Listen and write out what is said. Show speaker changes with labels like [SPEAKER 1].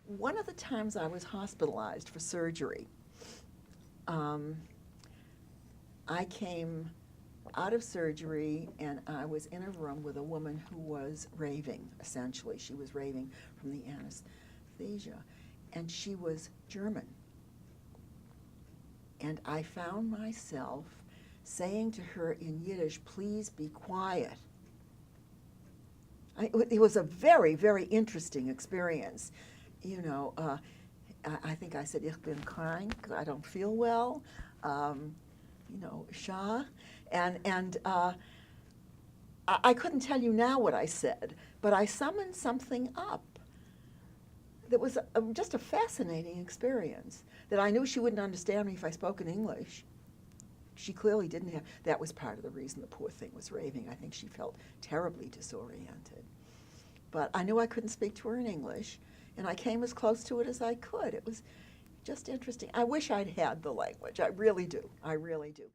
[SPEAKER 1] One of the times I was hospitalized for surgery, I came out of surgery and I was in a room with a woman who was raving, essentially. She was raving from the anesthesia, and she was German. And I found myself saying to her in Yiddish, "Please be quiet." It was a very, very interesting experience. You know, I think I said, "Ich bin krank," because I don't feel well. You know, Shah. And I couldn't tell you now what I said, but I summoned something up that was just a fascinating experience, that I knew she wouldn't understand me if I spoke in English. She clearly didn't have, that was part of the reason the poor thing was raving. I think she felt terribly disoriented. But I knew I couldn't speak to her in English, and I came as close to it as I could. It was just interesting. I wish I'd had the language. I really do. I really do.